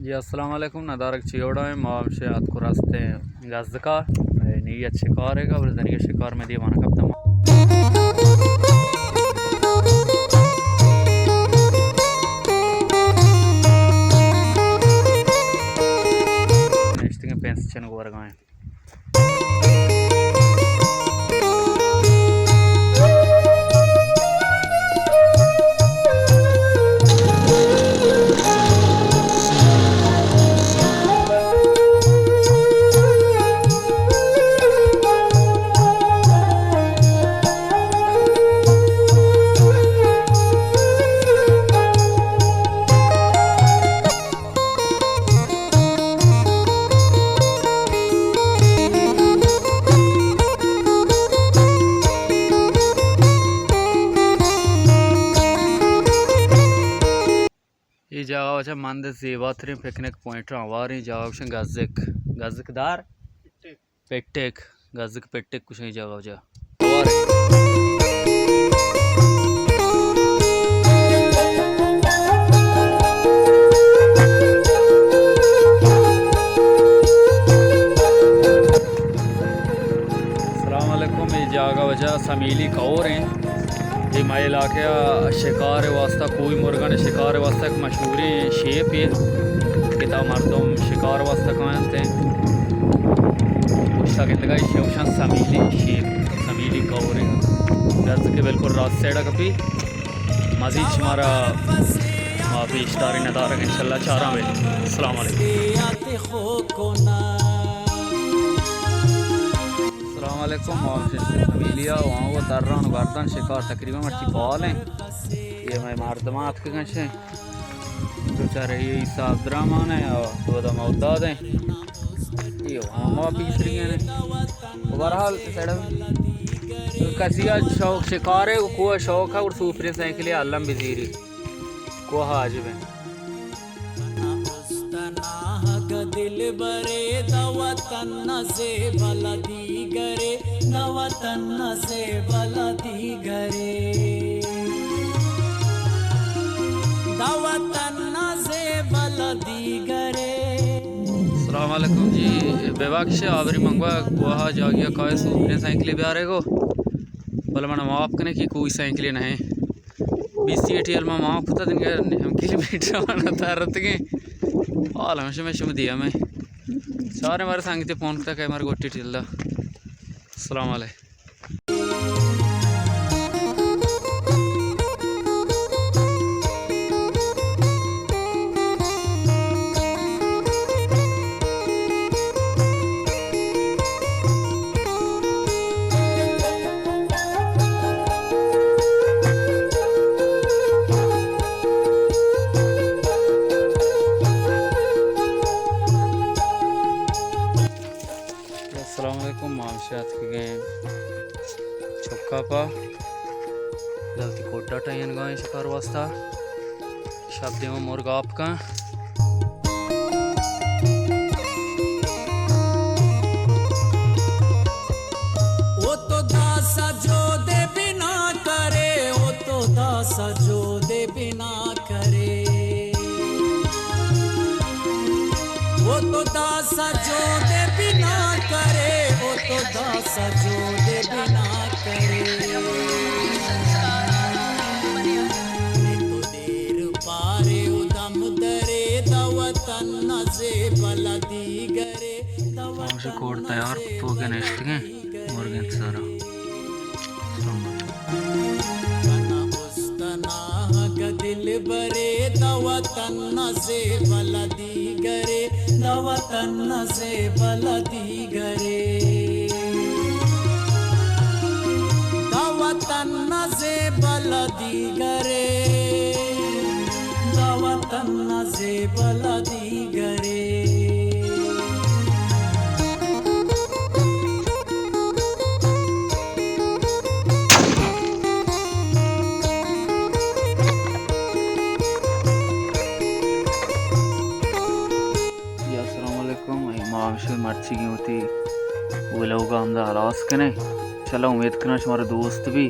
जी अस्सलाम वालेकुम नदारक चियोड़ा है मामशे आपको रास्ते गज़का नीयत शिकार है और ज़रिए शिकार में दीवाना कब तक नेक्स्ट के पेंस चन को वर्गाएं ये जगह वजह मंद ज़ेबातरीन पिकनिक पॉइंट वारी जगह गज़कदार पेट्टेक गज़क पेट्टेक कुछ नहीं जगह वजह अस्सलाम वालेकुम। ये जगह वजह समीली कौर हैं ये माए इलाके शिकार वास्ता कोई मुर्गा ने शिकार वास्ता एक मशहूर शेप है किता मर्दम शिकार वास्ता कहते हैं उसका कहते हैं शेवशान समीली शेप समीली कौर दर्ज के बिल्कुल रात साइड कभी मजीद हमारा माफी इश्तारी नदारक इंशाल्लाह 4 बजे। अस्सलाम वालेकुम फैमिलिया वहाँ वो तर्रान गर्दन शिकार तकरीबन मर्ची बॉल हैं ये मैं मर्दमात के गंशे जो चाहे ये ईसा अब्दुर्रहमान है और दो दम औदाद हैं ये वहाँ पीस रही हैं बहरहाल कसिया शौक शिकार है को शौक है और सूफरे से के लिए आलम बिजीरी को हाजिब है दिल बरे दवतन से बलदी गरे दवतन से बलदी गरे दवतन से बलदी गरे। अस्सलाम वालेकुम जी बेबख्श आवरी मंगवा वहाँ जा गया काय सूपने साइकिल भी आ रहे को बोला मैंने माफ करने की कोई साइकिल नहीं 20 में माफ होता दिन हम किलोमीटर माना था रत के हाल हमेशा मैं शुभ दिया मैं सारे मारे सांगते फोन तक है मारे गोटी टिल्ला। अस्सलाम वालेकुम। अस्सलामुअलैकुम मामशात के छक्का पा जल्दी कोटा टाइन गाय शिकार वास्ता शब्द मुर्गा आपका वो तो दासा जो दे बिना करे वो तो दासा जो दे बिना करे वो तो दासा जो दे बिना करे वो तो दासा जो दे बिना करे तो देर पारे उदम दरे दवतन से बलदी गरे दवतन कोड तैयार तो के नेक्स्ट के मुर्गे सारा दिल बरे दवतन से बलदी गरे दवतन से बलदी गरे दवतन से बलदी गरे दवतन से बलदी गरे। मामशे मर्ची की होती वो लोग आमदा हलास के नहीं चलो उम्मीद करना हमारे दोस्त भी